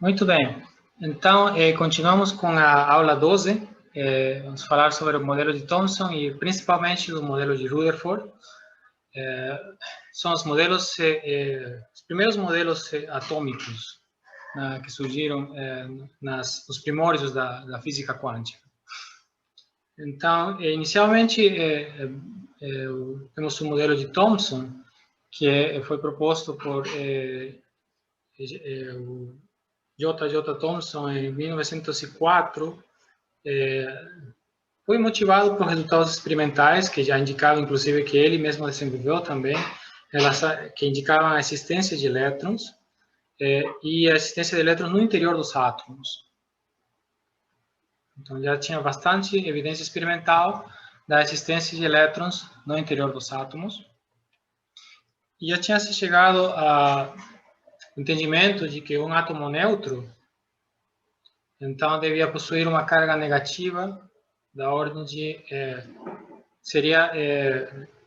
Muito bem. Então, continuamos com a aula 12. Vamos falar sobre o modelo de Thomson e principalmente do modelo de Rutherford. São os modelos, os primeiros modelos atômicos que surgiram nos primórdios da física quântica. Então, inicialmente, temos o modelo de Thomson, que foi proposto por J.J. Thomson em 1904, foi motivado por resultados experimentais que já indicavam, inclusive, que ele mesmo desenvolveu também, que indicavam a existência de elétrons e a existência de elétrons no interior dos átomos. Então, já tinha bastante evidência experimental da existência de elétrons no interior dos átomos. E já tinha se chegado ao entendimento de que um átomo neutro, então, devia possuir uma carga negativa da ordem de... seria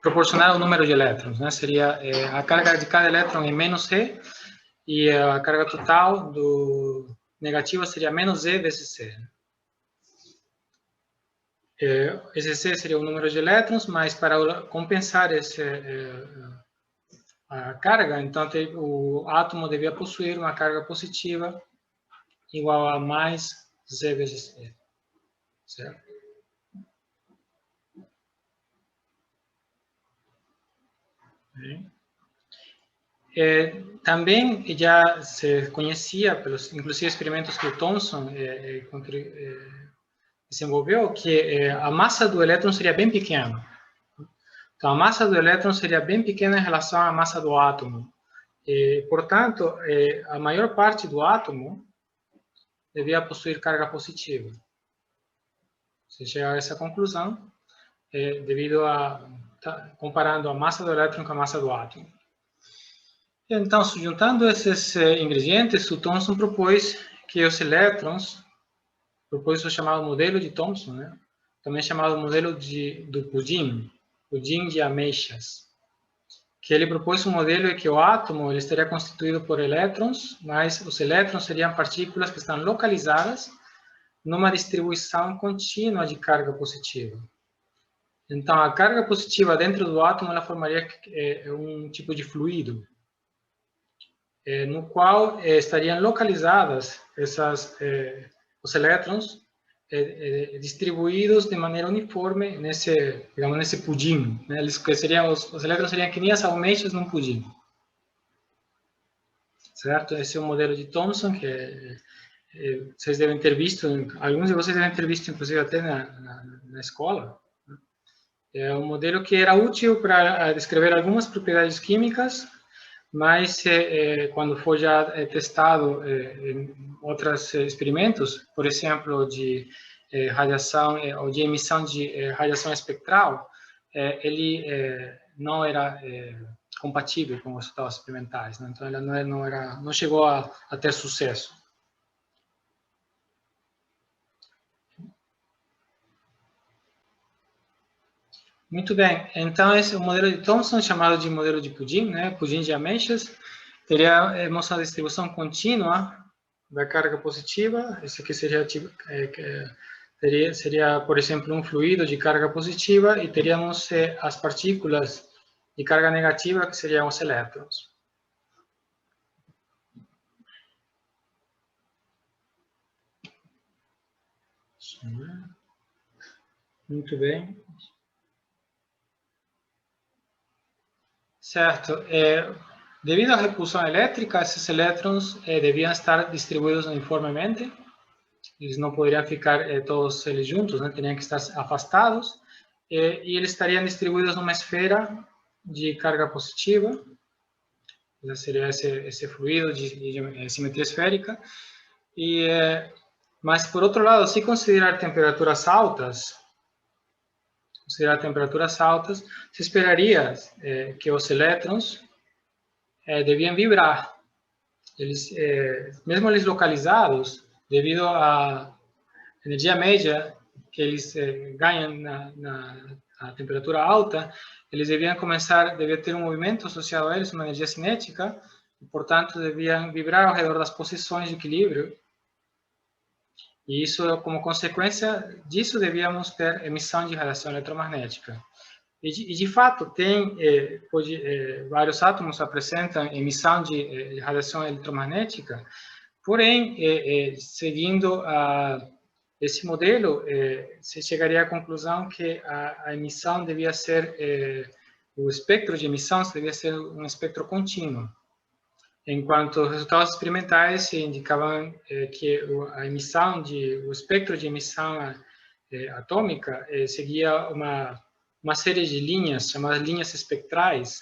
proporcional ao número de elétrons, né? Seria a carga de cada elétron é menos E, e a carga total do negativa seria menos E vezes C. Esse C seria o número de elétrons, mas para compensar a carga, então o átomo devia possuir uma carga positiva igual a mais Z vezes E. Certo? Também já se conhecia, pelos inclusive experimentos que o Thomson desenvolveu, que a massa do elétron seria bem pequena. Então, a massa do elétron seria bem pequena em relação à massa do átomo. Portanto, a maior parte do átomo devia possuir carga positiva. Se chegar a essa conclusão, devido a comparando a massa do elétron com a massa do átomo. Então, juntando esses ingredientes, o Thomson propôs que os elétrons, propôs o chamado modelo de Thomson, né? Também chamado modelo do pudim de ameixas, que ele propôs um modelo em que o átomo ele estaria constituído por elétrons, mas os elétrons seriam partículas que estão localizadas numa distribuição contínua de carga positiva. Então, a carga positiva dentro do átomo ela formaria um tipo de fluido, no qual estariam localizadas os elétrons distribuídos de maneira uniforme nesse pudim, né? Os elétrons seriam que nem as almeixas num pudim. Certo? Esse é o modelo de Thomson, que vocês devem ter visto, alguns de vocês devem ter visto, inclusive, até na escola. É um modelo que era útil para descrever algumas propriedades químicas, mas quando foi já testado em outros experimentos, por exemplo, de radiação ou de emissão de radiação espectral, ele não era compatível com os resultados experimentais, né? Então, ele não chegou a ter sucesso. Muito bem, então esse é o modelo de Thomson, chamado de modelo de pudim, né? Pudim de ameixas. Teríamos uma distribuição contínua da carga positiva. Esse aqui seria, por exemplo, um fluido de carga positiva, e teríamos as partículas de carga negativa, que seriam os elétrons. Muito bem. Certo. Devido à repulsão elétrica, esses elétrons deviam estar distribuídos uniformemente. Eles não poderiam ficar todos eles juntos, né? Teriam que estar afastados. E eles estariam distribuídos numa esfera de carga positiva. Esse seria esse fluido de simetria esférica. Mas, por outro lado, se considerar temperaturas altas, se esperaria que os elétrons deviam vibrar. Mesmo eles localizados, devido à energia média que eles ganham na temperatura alta, eles devia ter um movimento associado a eles, uma energia cinética, e, portanto, deviam vibrar ao redor das posições de equilíbrio. E isso, como consequência disso, devíamos ter emissão de radiação eletromagnética. E de fato, tem vários átomos apresentam emissão de radiação eletromagnética, porém, seguindo esse modelo, se chegaria à conclusão que a emissão devia ser, o espectro de emissão devia ser um espectro contínuo, enquanto resultados experimentais indicavam que a emissão o espectro de emissão atômica seguia uma série de linhas, chamadas linhas espectrais,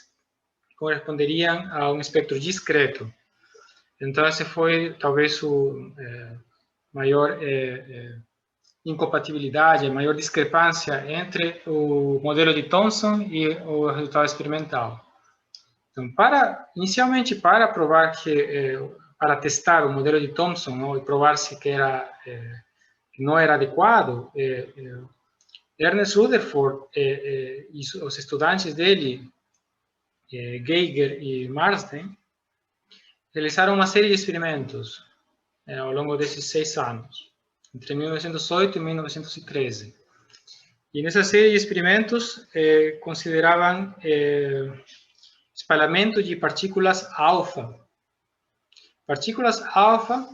que corresponderiam a um espectro discreto. Então, esse foi, talvez, o maior incompatibilidade, a maior discrepância entre o modelo de Thomson e o resultado experimental. Então, inicialmente, para provar para testar o modelo de Thomson, e provar se que não era adequado, Ernest Rutherford e os estudantes dele, Geiger e Marsden, realizaram uma série de experimentos ao longo desses 6 anos, entre 1908 e 1913. E nessa série de experimentos consideravam espalhamento de partículas alfa. Partículas alfa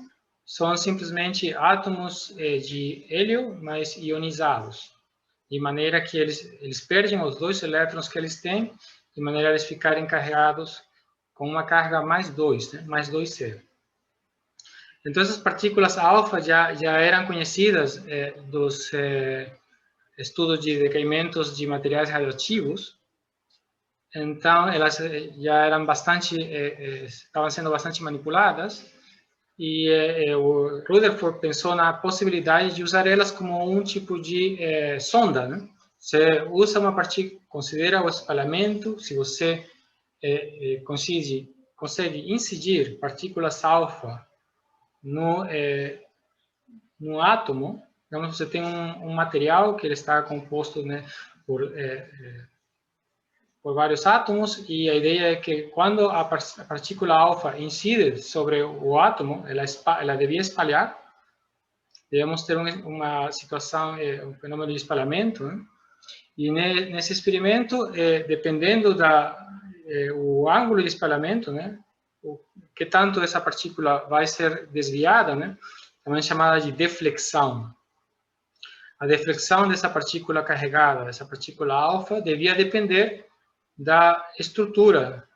são simplesmente átomos de hélio, mas ionizados, de maneira que eles perdem os 2 elétrons que eles têm, de maneira a eles ficarem carregados com uma carga mais 2, né? Mais 2C. Então, essas partículas alfa já eram conhecidas dos estudos de decaimentos de materiais radioativos. Então, elas já eram estavam sendo bastante manipuladas, e o Rutherford pensou na possibilidade de usar elas como um tipo de sonda, né? Você usa uma partícula, considera o espalhamento, se você consegue incidir partículas alfa no átomo, então você tem um material que ele está composto, né, por vários átomos, e a ideia é que quando a partícula alfa incide sobre o átomo, ela devia espalhar. Devemos ter uma situação, um fenômeno de espalhamento, né? E nesse experimento, dependendo o ângulo de espalhamento, né, que tanto essa partícula vai ser desviada, né, também chamada de deflexão. A deflexão dessa partícula carregada, dessa partícula alfa, devia depender da estrutura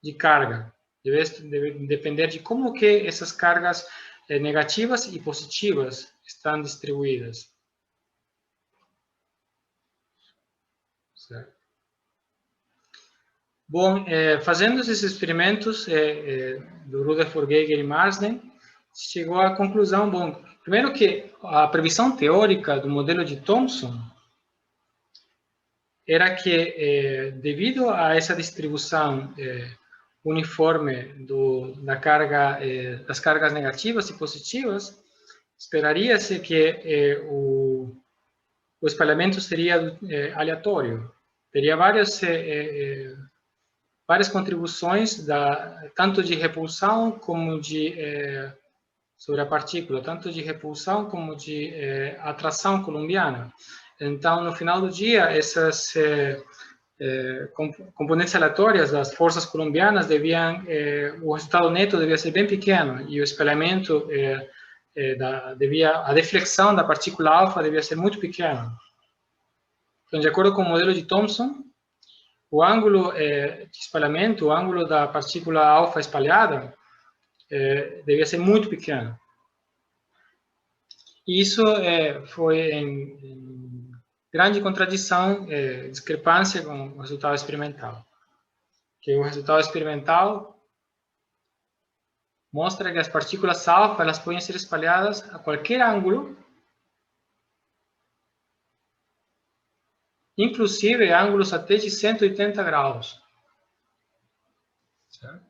de carga, deve depender de como que essas cargas negativas e positivas estão distribuídas. Certo? Bom, fazendo esses experimentos do Rutherford, Geiger e Marsden, chegou à conclusão, bom, primeiro que a previsão teórica do modelo de Thomson era que, devido a essa distribuição uniforme das cargas negativas e positivas, esperaria-se que o espalhamento seria aleatório. Teria várias contribuições, tanto de repulsão como sobre a partícula, tanto de repulsão como de atração coulombiana. Então, no final do dia, essas componentes aleatórias das forças coulombianas o resultado neto devia ser bem pequeno, e o espalhamento, a deflexão da partícula alfa devia ser muito pequeno. Então, de acordo com o modelo de Thomson, o ângulo de espalhamento, o ângulo da partícula alfa espalhada, devia ser muito pequeno. E isso foi em grande contradição, discrepância com o resultado experimental. Que o resultado experimental mostra que as partículas alfa elas podem ser espalhadas a qualquer ângulo, inclusive ângulos até de 180 graus. Certo?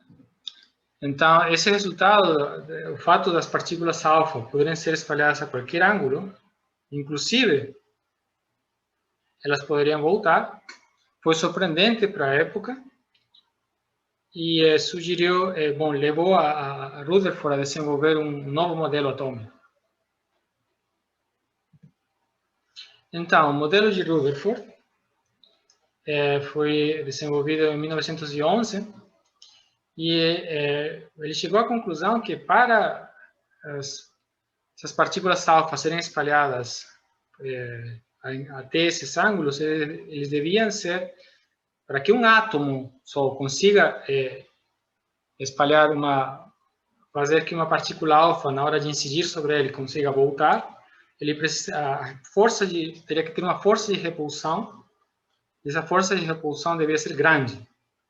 Então, esse resultado, o fato das partículas alfa poderem ser espalhadas a qualquer ângulo, inclusive elas poderiam voltar, foi surpreendente para a época, e sugeriu, levou a Rutherford a desenvolver um novo modelo atômico. Então, o modelo de Rutherford foi desenvolvido em 1911 e ele chegou à conclusão que para essas partículas alfa serem espalhadas até esses ângulos, eles deviam ser, para que um átomo só consiga espalhar fazer que uma partícula alfa, na hora de incidir sobre ele, consiga voltar, ele precisa, teria que ter uma força de repulsão, e essa força de repulsão devia ser grande.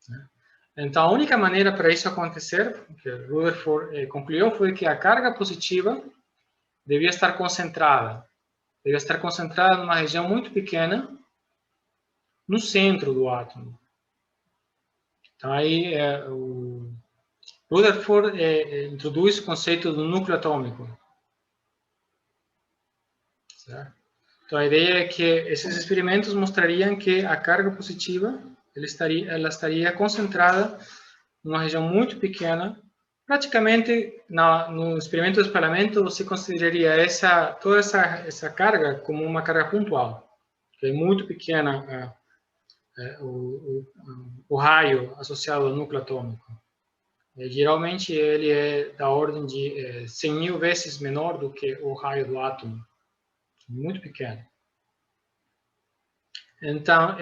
Né? Então, a única maneira para isso acontecer, que Rutherford concluiu, foi que a carga positiva devia estar concentrada numa região muito pequena, no centro do átomo. Então, aí, o Rutherford introduz o conceito do núcleo atômico. Certo? Então, a ideia é que esses experimentos mostrariam que a carga positiva ela estaria concentrada numa região muito pequena. Praticamente, no experimento de espalhamento, você consideraria toda essa carga como uma carga pontual, que é muito pequena o raio associado ao núcleo atômico. Geralmente, ele é da ordem de 100.000 vezes menor do que o raio do átomo. Muito pequeno. Então,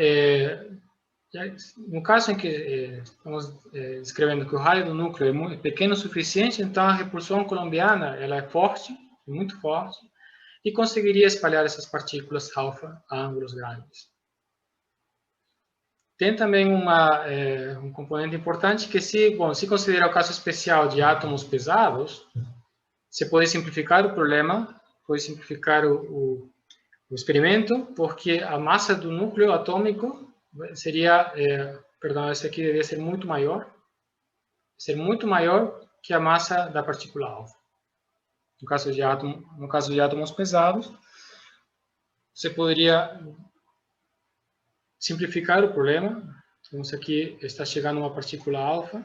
no caso em que estamos descrevendo que o raio do núcleo é pequeno o suficiente, então a repulsão colombiana ela é forte, muito forte, e conseguiria espalhar essas partículas alfa a ângulos grandes. Tem também um componente importante que se considerar o caso especial de átomos pesados, você pode simplificar o problema, pode simplificar o experimento, porque a massa do núcleo atômico seria, esse aqui deveria ser muito maior que a massa da partícula alfa. No caso de átomos pesados, você poderia simplificar o problema. Então, isso aqui está chegando uma partícula alfa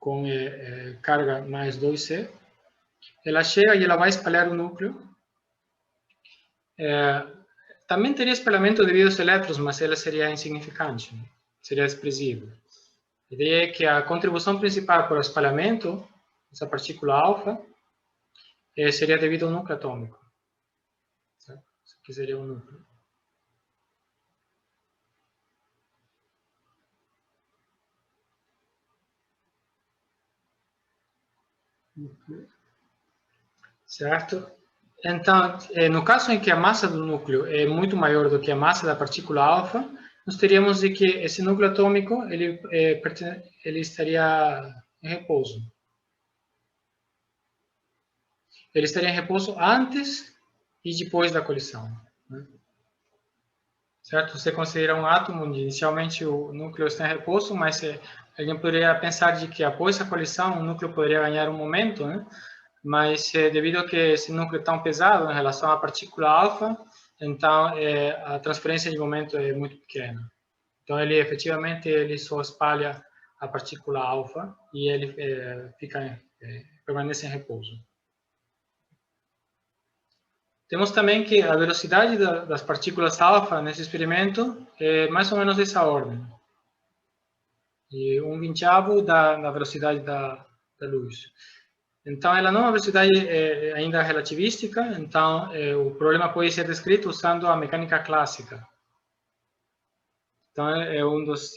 com carga mais 2C. Ela chega e ela vai espalhar o núcleo. Também teria espalhamento devido aos elétrons, mas ela seria insignificante, seria desprezível. A ideia é que a contribuição principal para o espalhamento dessa partícula alfa seria devido ao núcleo atômico. Certo? Isso aqui seria o núcleo. Certo? Então, no caso em que a massa do núcleo é muito maior do que a massa da partícula alfa, nós teríamos de que esse núcleo atômico ele estaria em repouso. Ele estaria em repouso antes e depois da colisão. Né? Certo? Você considera um átomo onde inicialmente o núcleo está em repouso, mas alguém poderia pensar de que após a colisão o núcleo poderia ganhar um momento, né? Mas devido a que esse núcleo é tão pesado em relação à partícula alfa, então a transferência de momento é muito pequena. Então ele efetivamente só espalha a partícula alfa e ele permanece em repouso. Temos também que a velocidade das partículas alfa nesse experimento é mais ou menos dessa ordem. E 1/20 da velocidade da luz. Então, ela não é uma velocidade ainda relativística, então o problema pode ser descrito usando a mecânica clássica. Então, é um dos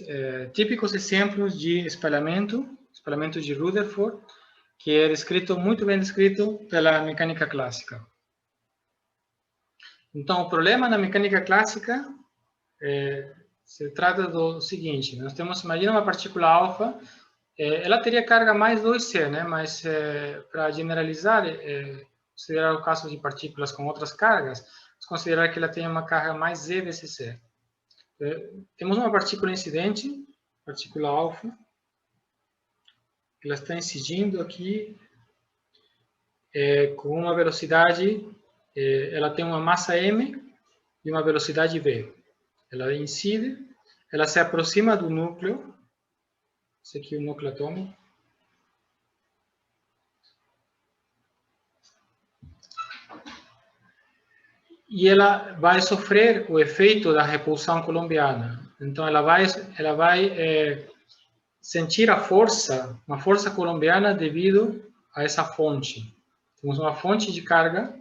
típicos exemplos de espalhamento de Rutherford, que é muito bem descrito pela mecânica clássica. Então, o problema na mecânica clássica se trata do seguinte: nós temos, imagina uma partícula alfa, ela teria carga mais 2C, né? Mas para generalizar, considerar o caso de partículas com outras cargas, considerar que ela tem uma carga mais Z vezes C. Temos uma partícula incidente, partícula alfa, ela está incidindo aqui com uma velocidade, ela tem uma massa m e uma velocidade v. Ela incide, ela se aproxima do núcleo, esse aqui é o núcleo atômico, e ela vai sofrer o efeito da repulsão coulombiana. Então, ela vai sentir uma força coulombiana devido a essa fonte. Temos uma fonte de carga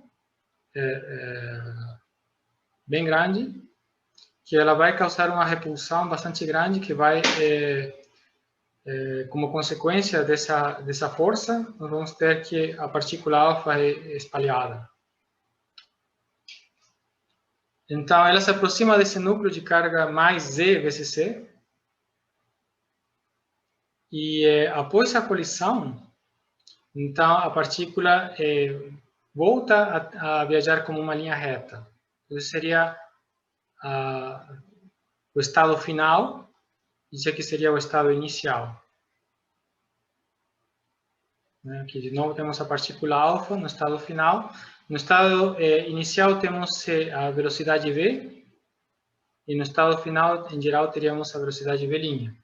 bem grande, que ela vai causar uma repulsão bastante grande, que vai, como consequência dessa força, nós vamos ter que a partícula alfa é espalhada. Então, ela se aproxima desse núcleo de carga mais Z vezes C, e após a colisão, então a partícula volta a viajar como uma linha reta. Isso seria o estado final, isso aqui seria o estado inicial. Aqui de novo temos a partícula alfa no estado final. No estado inicial temos a velocidade v, e no estado final, em geral, teríamos a velocidade v'.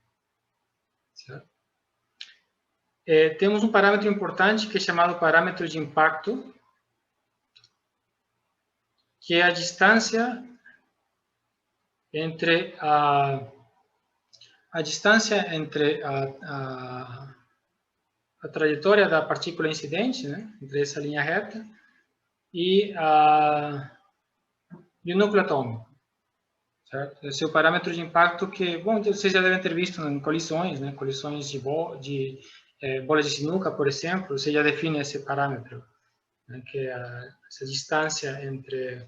Certo? Temos um parâmetro importante que é chamado parâmetro de impacto, que é a distância entre a trajetória da partícula incidente, né, entre essa linha reta, e o núcleo atômico. Certo? Esse é o parâmetro de impacto que, bom, vocês já devem ter visto em colisões, né, colisões de bolas de sinuca, por exemplo, você já define esse parâmetro, né, que é essa distância entre...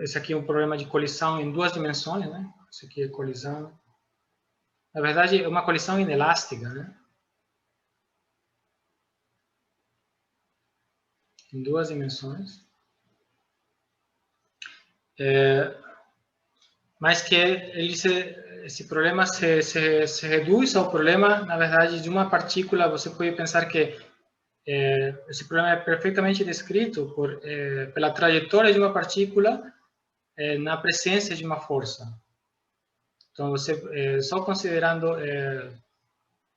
Esse aqui é um problema de colisão em duas dimensões, né? Esse aqui é colisão... Na verdade, é uma colisão inelástica, né? Em duas dimensões. Mas que esse problema se reduz ao problema, na verdade, de uma partícula. Você pode pensar que esse problema é perfeitamente descrito pela trajetória de uma partícula na presença de uma força. Então, só considerando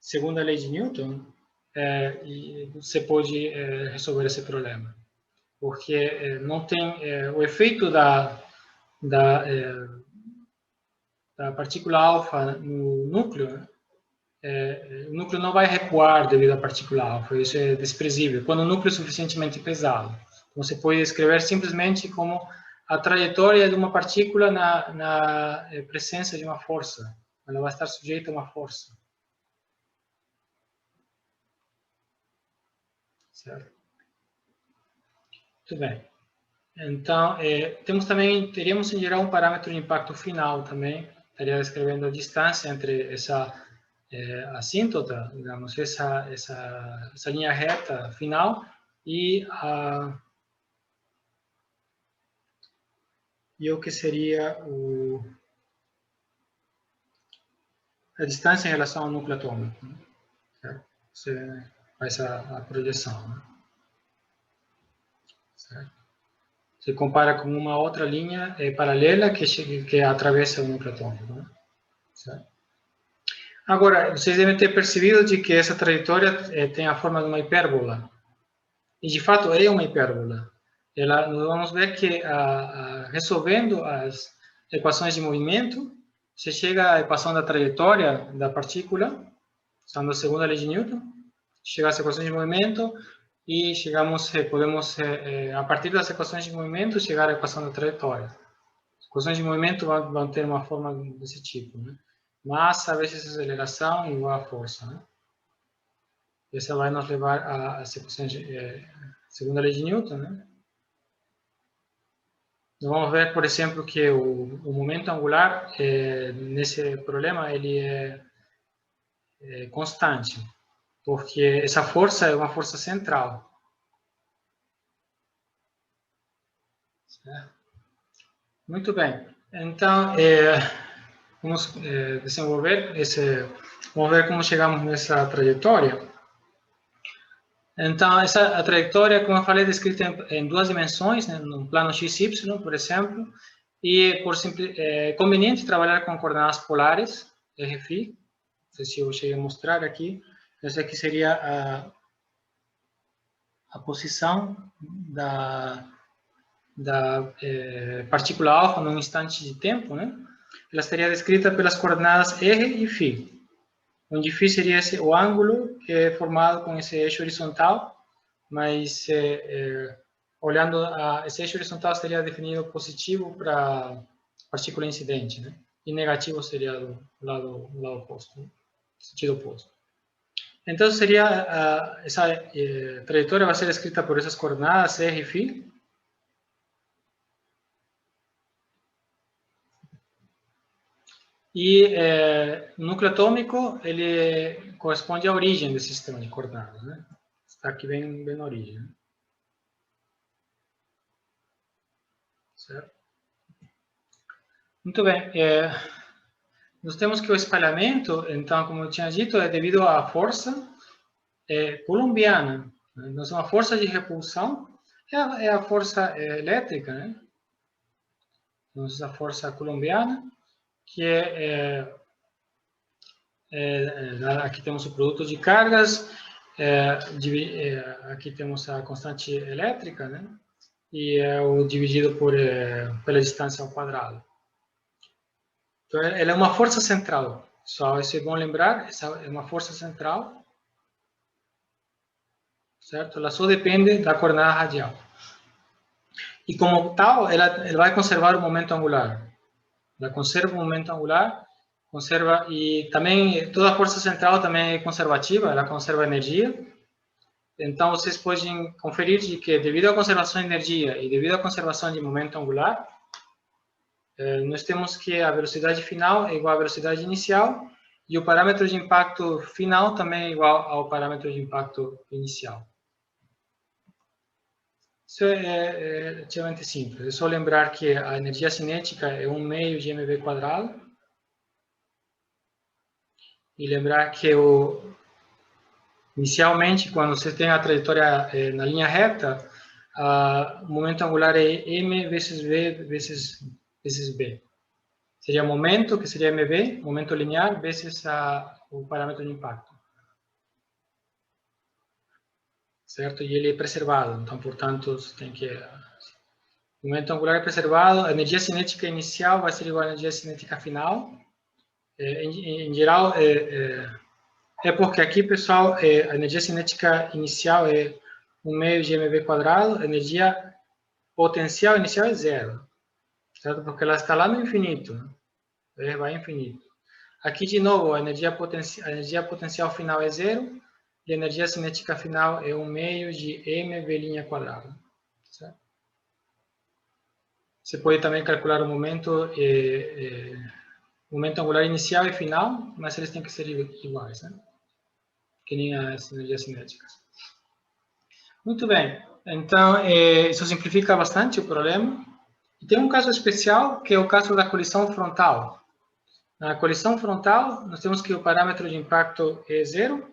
segunda lei de Newton, você pode resolver esse problema. Porque não tem o efeito da partícula alfa no núcleo, o núcleo não vai recuar devido à partícula alfa, isso é desprezível, quando o núcleo é suficientemente pesado. Então, você pode escrever simplesmente como a trajetória de uma partícula na presença de uma força. Ela vai estar sujeita a uma força. Certo? Muito bem. Então, teríamos em geral um parâmetro de impacto final também. Estaria escrevendo a distância entre essa assíntota, digamos, essa linha reta final e o que seria a distância em relação ao núcleo atômico. Né? Você faz a projeção. Né? Certo? Você compara com uma outra linha paralela que atravessa o núcleo atômico. Né? Certo? Agora, vocês devem ter percebido de que essa trajetória tem a forma de uma hipérbola. E, de fato, é uma hipérbola. Nós vamos ver que, resolvendo as equações de movimento, você chega à equação da trajetória da partícula, usando a segunda lei de Newton, chega às equações de movimento e podemos, a partir das equações de movimento, chegar à equação da trajetória. As equações de movimento vão ter uma forma desse tipo, né? Massa vezes aceleração igual a força, né? Essa vai nos levar às equações de segunda lei de Newton, né? Vamos ver, por exemplo, que o momento angular, nesse problema, ele é constante, porque essa força é uma força central. Certo? Muito bem. Então, vamos desenvolver vamos ver como chegamos nessa trajetória. Então, a trajetória, como eu falei, é descrita em duas dimensões, né, no plano XY, por exemplo, E é conveniente trabalhar com coordenadas polares, RFI. Não sei se eu cheguei a mostrar aqui. Essa aqui seria a posição da partícula alfa num instante de tempo, né? Ela estaria descrita pelas coordenadas R e φ, onde φ seria o ângulo que é formado com esse eixo horizontal, mas olhando esse eixo horizontal seria definido positivo para partícula incidente, né? E negativo seria do lado oposto, né? Sentido oposto. Então seria essa trajetória vai ser descrita por essas coordenadas R e φ. E o núcleo atômico, ele corresponde à origem desse sistema de coordenadas, né? Está aqui bem na origem. Né? Certo? Muito bem. Nós temos que o espalhamento, então, como eu tinha dito, é devido à força coulombiana. Né? Então, uma força de repulsão é a força elétrica, né? Então, essa força coulombiana, que aqui temos o produto de cargas, aqui temos a constante elétrica, né? E é o dividido pela distância ao quadrado. Então, ela é uma força central. Só isso é bom lembrar, essa é uma força central, certo? Ela só depende da coordenada radial. E como tal, ela vai conservar o momento angular. Ela conserva o momento angular, conserva, e também toda a força central também é conservativa, ela conserva energia. Então, vocês podem conferir de que, devido à conservação de energia e devido à conservação de momento angular, nós temos que a velocidade final é igual à velocidade inicial e o parâmetro de impacto final também é igual ao parâmetro de impacto inicial. Isso é relativamente simples. É só lembrar que a energia cinética é 1 meio de mv². E lembrar que inicialmente, quando você tem a trajetória na linha reta, o momento angular é m vezes v vezes b. Seria momento, que seria mv, momento linear, vezes o parâmetro de impacto. Certo? E ele é preservado, então, portanto, você tem que... O momento angular é preservado, a energia cinética inicial vai ser igual à energia cinética final. Em geral, porque aqui, pessoal, a energia cinética inicial é 1 meio de mv², a energia potencial inicial é zero, certo? Porque ela está lá no infinito, né? Vai infinito. Aqui, de novo, a energia potencial final é zero, e a energia cinética final é 1 meio de mv². Certo? Você pode também calcular o momento angular inicial e final, mas eles têm que ser iguais, né? Que nem as energias cinéticas. Muito bem. Então, isso simplifica bastante o problema. E tem um caso especial, que é o caso da colisão frontal. Na colisão frontal, nós temos que o parâmetro de impacto é zero.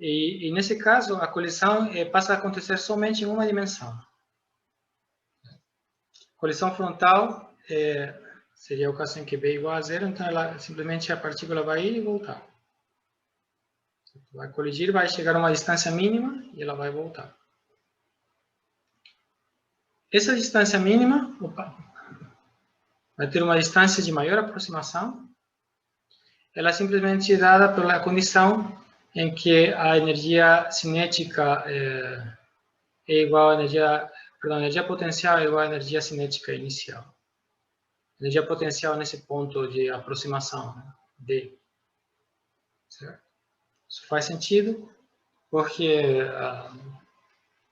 E nesse caso, a colisão passa a acontecer somente em uma dimensão. Colisão frontal seria o caso em que B é igual a zero, então simplesmente a partícula vai ir e voltar. Vai colidir, vai chegar a uma distância mínima e ela vai voltar. Essa distância mínima vai ter uma distância de maior aproximação. Ela é simplesmente dada pela condição em que a energia cinética é igual à energia potencial é igual à energia cinética inicial. Energia potencial nesse ponto de aproximação, né? D. Certo? Isso faz sentido, porque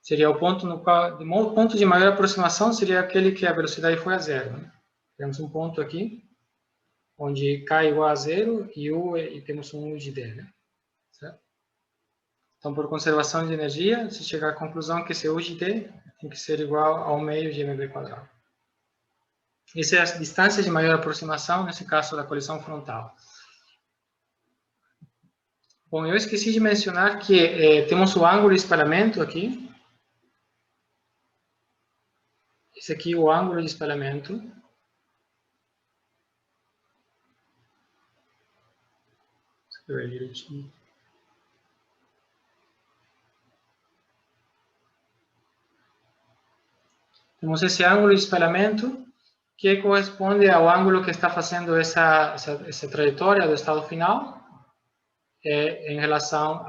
seria o ponto no qual, o ponto de maior aproximação seria aquele que a velocidade foi a zero. Né? Temos um ponto aqui, onde K é igual a zero e temos um U de D. Né? Certo? Então, por conservação de energia, se chegar à conclusão que esse U de D tem que ser igual ao meio de mv². Essa é a distância de maior aproximação, nesse caso da colisão frontal. Bom, eu esqueci de mencionar que temos o ângulo de espalhamento aqui. Esse aqui é o ângulo de espalhamento. ver direitinho. Temos esse ângulo de espelhamento que corresponde ao ângulo que está fazendo essa trajetória do estado final em relação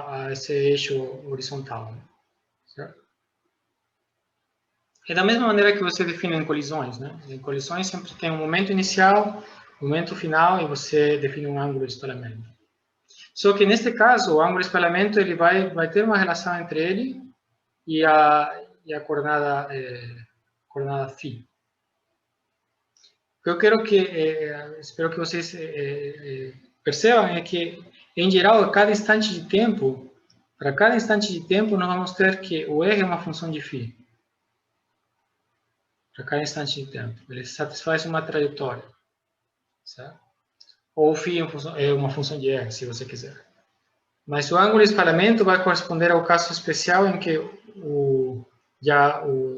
a esse eixo horizontal. Certo? É da mesma maneira que você define em colisões, né? Em colisões sempre tem um momento inicial, momento final e você define um ângulo de espelhamento. Só que neste caso, o ângulo de espelhamento ele vai ter uma relação entre ele e a coordenada φ. O que eu quero espero que vocês percebam é que, em geral, a cada instante de tempo, para cada instante de tempo, nós vamos ter que o R é uma função de φ. Para cada instante de tempo. Ele satisfaz uma trajetória. Certo? Ou φ é uma função de R, se você quiser. Mas o ângulo de espelhamento vai corresponder ao caso especial em que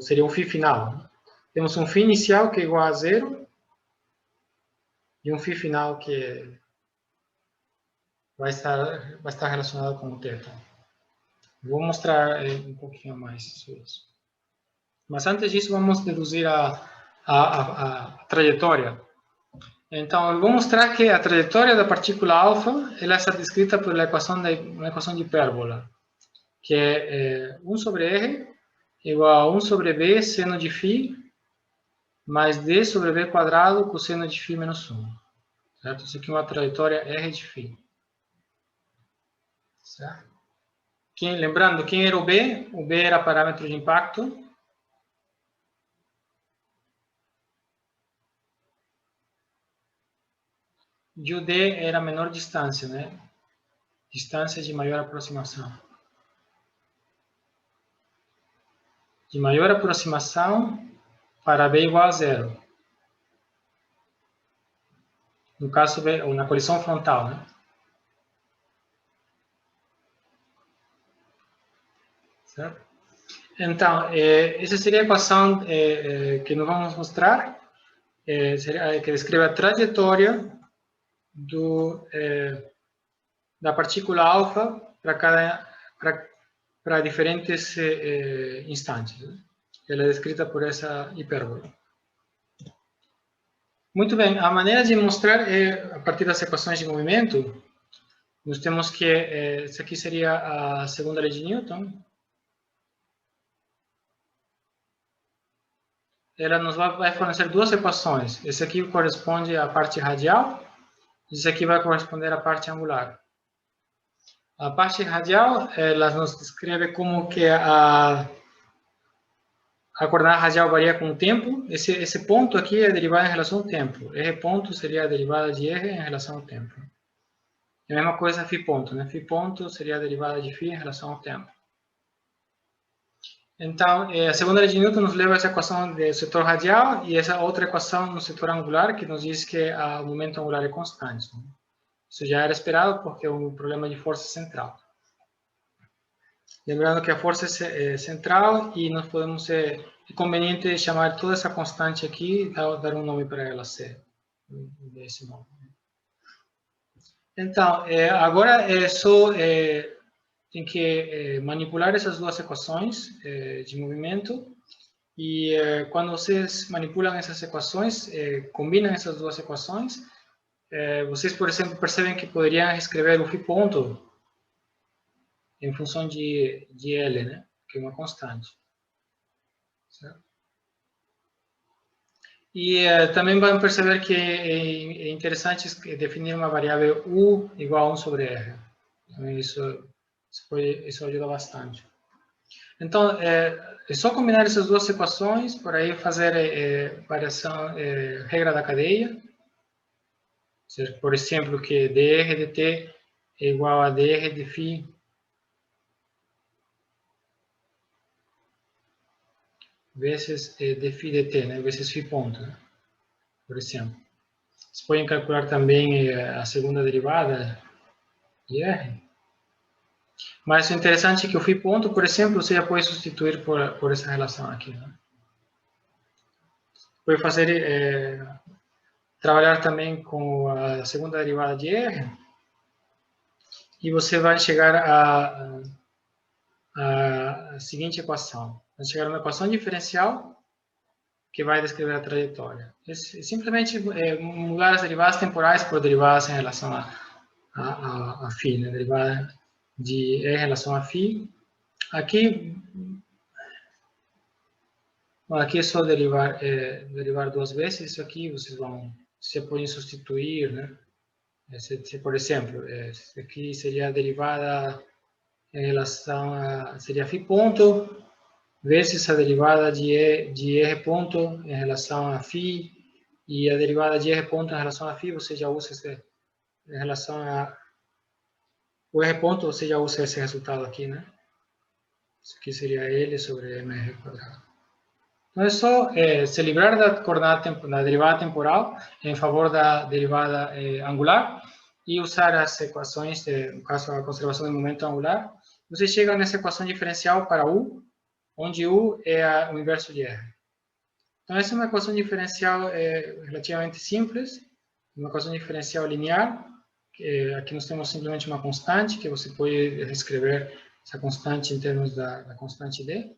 seria um φ final. Né? Temos um φ inicial que é igual a zero e um φ final que vai estar relacionado com o θ. Vou mostrar um pouquinho mais sobre isso. Mas antes disso, vamos deduzir a trajetória. Então, eu vou mostrar que a trajetória da partícula alfa ela é descrita pela uma equação de hipérbola, que é 1 sobre R igual a 1 sobre B seno de φ mais D sobre B quadrado cosseno de φ menos 1. Certo? Isso aqui é uma trajetória R de φ. Certo? Lembrando, quem era o B? O B era parâmetro de impacto. E o D era a menor distância, né? Distância de maior aproximação. De maior aproximação para B igual a zero. No caso, ou na colisão frontal, né? Certo? Então, essa seria a equação que nós vamos mostrar, que descreve a trajetória da partícula alfa para diferentes instantes. Né? Ela é descrita por essa hipérbola. Muito bem, a maneira de mostrar é a partir das equações de movimento. Nós temos que, essa aqui seria a segunda lei de Newton. Ela nos vai fornecer duas equações. Esse aqui corresponde à parte radial, esse aqui vai corresponder à parte angular. A parte radial, ela nos descreve como que a coordenada radial varia com o tempo. Esse ponto aqui é derivado em relação ao tempo. R ponto seria a derivada de R em relação ao tempo. É a mesma coisa φ ponto, né? Φ ponto seria a derivada de φ em relação ao tempo. Então, a segunda lei de Newton nos leva a essa equação do setor radial e essa outra equação no setor angular que nos diz que o momento angular é constante. Isso já era esperado porque é um problema de força central. Lembrando que a força é central e nós podemos é conveniente chamar toda essa constante aqui e dar um nome para ela, C. Desse nome. Então, agora é só tem que manipular essas duas equações de movimento e quando vocês manipulam essas equações, combinam essas duas equações, vocês, por exemplo, percebem que poderiam escrever o φ ponto em função de L, né? Que é uma constante. Certo? E também vão perceber que é interessante definir uma variável U igual a 1 sobre R. Então, isso ajuda bastante. Então, é só combinar essas duas equações, por aí fazer variação, regra da cadeia. Por exemplo, que dr dt é igual a dr de φ vezes dφ dt, né? Vezes φ ponto, né? Por exemplo. Vocês podem calcular também a segunda derivada de R. Mas o interessante é que o φ ponto, por exemplo, você já pode substituir por essa relação aqui. Né? Pode fazer trabalhar também com a segunda derivada de R, e você vai chegar a seguinte equação. Vai chegar a uma equação diferencial que vai descrever a trajetória. Simplesmente mudar as derivadas temporais por derivadas em relação a φ, né? Derivada de R em relação a φ. Aqui é só derivar duas vezes. Isso aqui você pode substituir, né? Por exemplo, esse aqui seria a derivada em relação seria φ ponto vezes a derivada de R ponto em relação a φ, e a derivada de R ponto em relação a φ, você já usa em relação o R ponto, você já usa esse resultado aqui, né? Isso aqui seria L sobre mr quadrado. Então é só se livrar da derivada temporal em favor da derivada angular e usar as equações, no caso a conservação do momento angular. Você chega nessa equação diferencial para U, onde U é o inverso de R. Então, essa é uma equação diferencial relativamente simples, uma equação diferencial linear. Aqui nós temos simplesmente uma constante, que você pode reescrever essa constante em termos da constante D.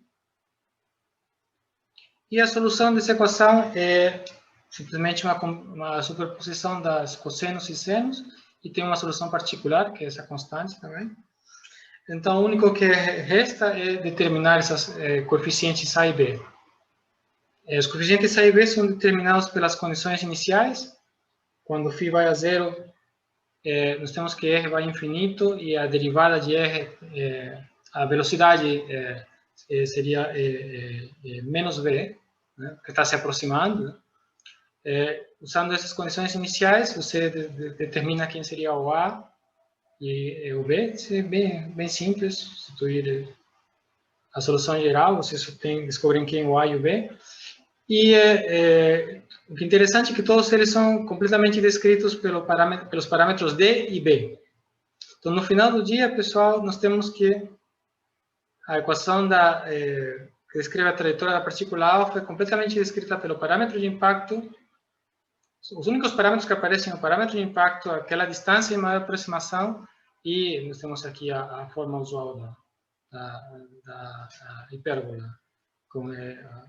E a solução dessa equação é simplesmente uma superposição das cossenos e senos, e tem uma solução particular, que é essa constante também. Então, o único que resta é determinar esses coeficientes A e B. Os coeficientes A e B são determinados pelas condições iniciais. Quando φ vai a zero, nós temos que R vai a infinito, e a derivada de R, a velocidade seria menos V, né, que está se aproximando. Usando essas condições iniciais, você determina quem seria o A e o B. Isso é bem simples, substituir a solução geral, vocês descobrem quem é o A e o B. E o que é interessante é que todos eles são completamente descritos pelos parâmetros D e B. Então, no final do dia, pessoal, nós temos que a equação que descreve a trajetória da partícula alfa é completamente descrita pelo parâmetro de impacto. Os únicos parâmetros que aparecem no parâmetro de impacto, aquela distância e maior aproximação, e nós temos aqui a forma usual da hipérbola, com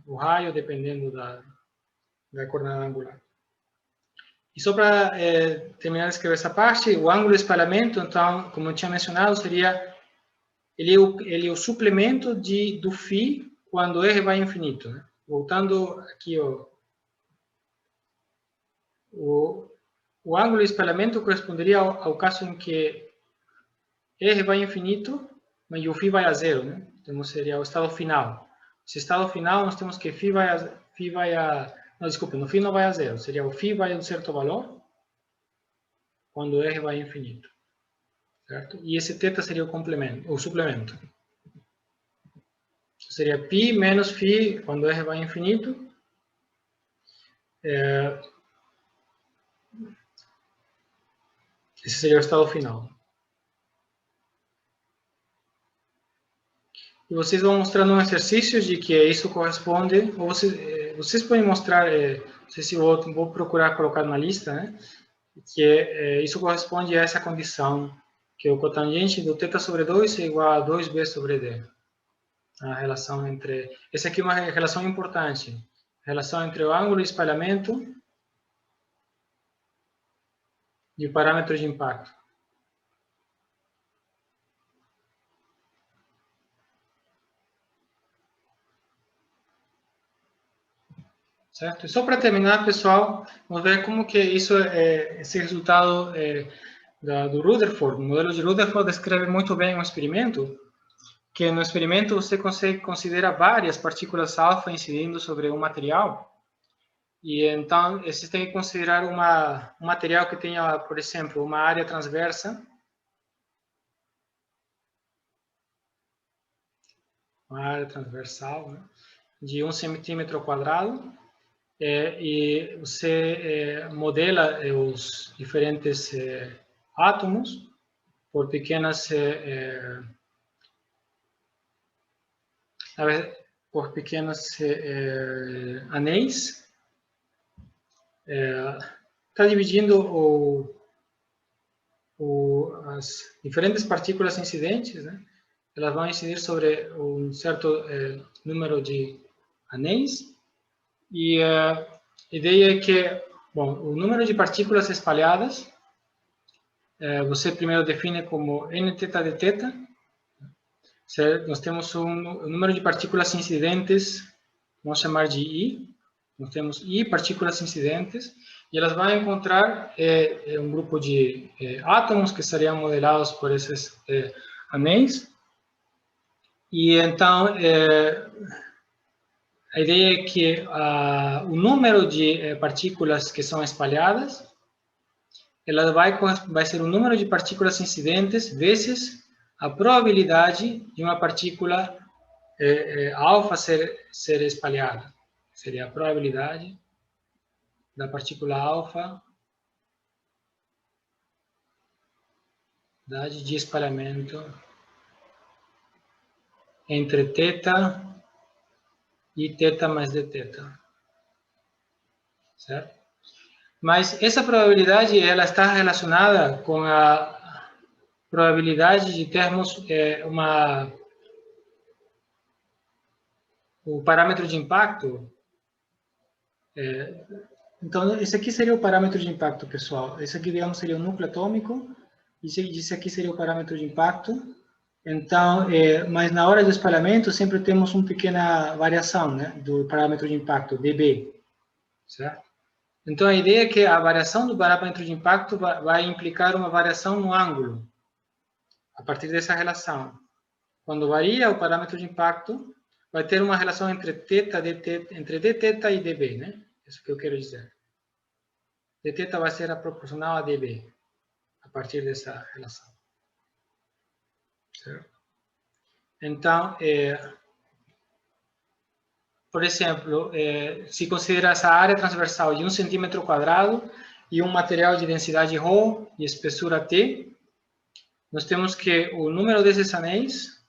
o raio dependendo da coordenada angular. E só para terminar de escrever essa parte, o ângulo de espalhamento, então, como eu tinha mencionado, seria ele é o suplemento do φ quando R vai infinito, né? Voltando aqui, o ângulo de espalhamento corresponderia ao caso em que R vai infinito, mas o φ vai a zero, né? Então seria o estado final. Esse estado final, nós temos que não, desculpe, no φ não vai a zero. Seria o φ vai a um certo valor quando R vai a infinito. Certo? E esse θ seria o suplemento. Seria π menos φ quando R vai a infinito. Esse seria o estado final. E vocês vão mostrar num exercício de que isso corresponde, ou vocês podem mostrar, não sei se eu vou procurar colocar na lista, né? Que isso corresponde a essa condição, que o cotangente do θ sobre 2 é igual a 2b sobre d. A relação entre... Essa aqui é uma relação importante. A relação entre o ângulo de espalhamento e o parâmetro de impacto. Certo? E só para terminar, pessoal, vamos ver como que esse resultado do Rutherford. O modelo de Rutherford descreve muito bem um experimento, que no experimento você consegue considerar várias partículas alfa incidindo sobre um material, e então você tem que considerar um material que tenha, por exemplo, uma área transversa, uma área transversal, né, de 1 centímetro quadrado, e você modela os diferentes átomos por pequenas anéis. está dividindo as diferentes partículas incidentes, né? Elas vão incidir sobre um certo número de anéis, e a ideia é que, bom, o número de partículas espalhadas, você primeiro define como nθ de θ. Nós temos um número de partículas incidentes, vamos chamar de I. Nós temos I partículas incidentes, e elas vão encontrar um grupo de átomos que seriam modelados por esses anéis. E então, a ideia é que o número de partículas que são espalhadas, ela vai ser o número de partículas incidentes vezes a probabilidade de uma partícula alfa ser espalhada. Seria a probabilidade da partícula alfa de espalhamento entre θ e θ mais dθ. Certo? Mas essa probabilidade, ela está relacionada com a probabilidade de termos o parâmetro de impacto. Então, esse aqui seria o parâmetro de impacto, pessoal. Esse aqui, digamos, seria o núcleo atômico. E esse aqui seria o parâmetro de impacto. Então, mas na hora do espalhamento, sempre temos uma pequena variação, né, do parâmetro de impacto, dB. Certo? Então, a ideia é que a variação do parâmetro de impacto vai implicar uma variação no ângulo, a partir dessa relação. Quando varia o parâmetro de impacto, vai ter uma relação entre entre dθ e dB, né? Isso que eu quero dizer. dθ vai ser proporcional a dB, a partir dessa relação. Certo? Então, por exemplo, se considera essa área transversal de 1 centímetro quadrado e um material de densidade ρ e espessura T, nós temos que o número desses anéis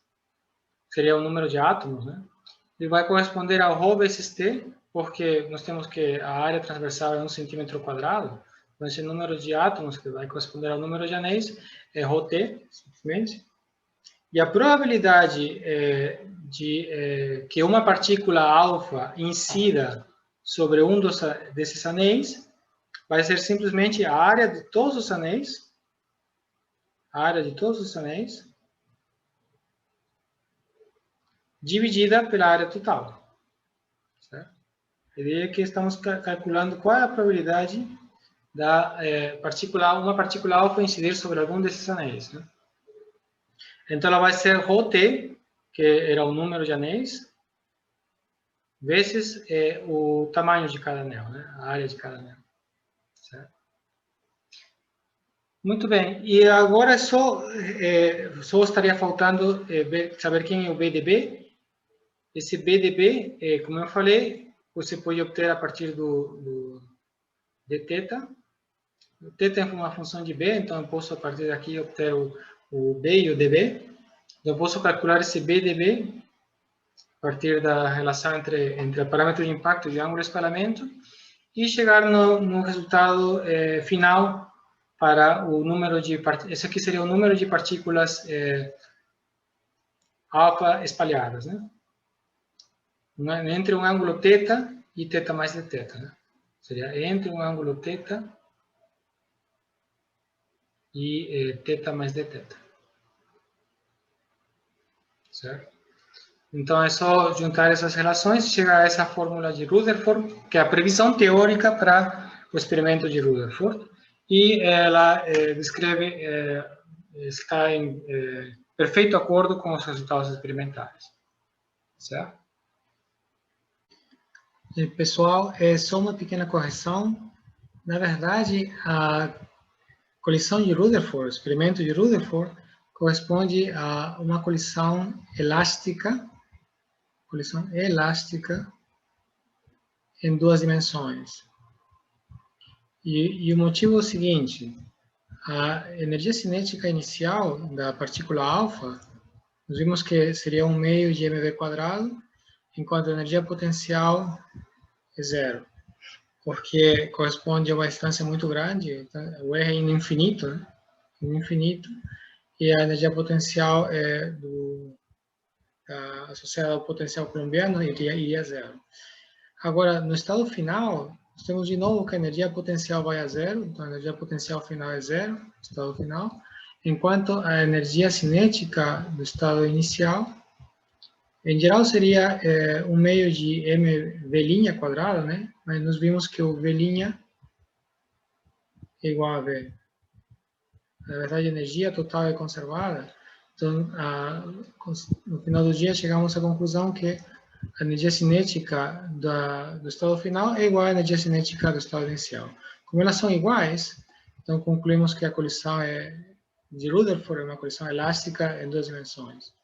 seria o número de átomos, né? Ele vai corresponder ao ρ vezes T, porque nós temos que a área transversal é 1 centímetro quadrado, então esse número de átomos, que vai corresponder ao número de anéis, é ρt, simplesmente. E a probabilidade que uma partícula alfa incida sobre um desses anéis vai ser simplesmente a área de todos os anéis, dividida pela área total. Certo? A ideia é que estamos calculando qual é a probabilidade da uma partícula alfa incidir sobre algum desses anéis. Né? Então, ela vai ser ρt, que era o número de anéis, vezes o tamanho de cada anel, né? A área de cada anel. Certo? Muito bem. E agora só estaria faltando saber quem é o BDB. Esse BDB, como eu falei, você pode obter a partir do dθ. O θ é uma função de B, então eu posso a partir daqui obter o B e o dB. Eu posso calcular esse BDB a partir da relação entre o parâmetro de impacto e o ângulo de espalhamento e chegar no resultado final para o número de esse aqui seria o número de partículas alfa espalhadas, né? Entre um ângulo θ e θ mais dθ, né? Seria entre um ângulo θ e θ mais dθ. Certo? Então, é só juntar essas relações e chegar a essa fórmula de Rutherford, que é a previsão teórica para o experimento de Rutherford. E ela está em perfeito acordo com os resultados experimentais. Certo? E, pessoal, só uma pequena correção. Na verdade, a colisão de Rutherford, o experimento de Rutherford, corresponde a uma colisão elástica em 2 dimensões. E o motivo é o seguinte: a energia cinética inicial da partícula alfa, nós vimos que seria 1 meio de mv², enquanto a energia potencial é 0. porque corresponde a uma distância muito grande, então, o R é infinito, né? Infinito, e a energia potencial associada ao potencial colombiano iria a zero. Agora, no estado final, nós temos de novo que a energia potencial vai a zero, então a energia potencial final é zero, no estado final, enquanto a energia cinética do estado inicial, em geral seria um meio de mv' quadrado, né? Mas nós vimos que o v' é igual a v. Na verdade, a energia total é conservada, então, no final do dia, chegamos à conclusão que a energia cinética do estado final é igual à energia cinética do estado inicial. Como elas são iguais, então concluímos que a colisão de Rutherford é uma colisão elástica em duas dimensões.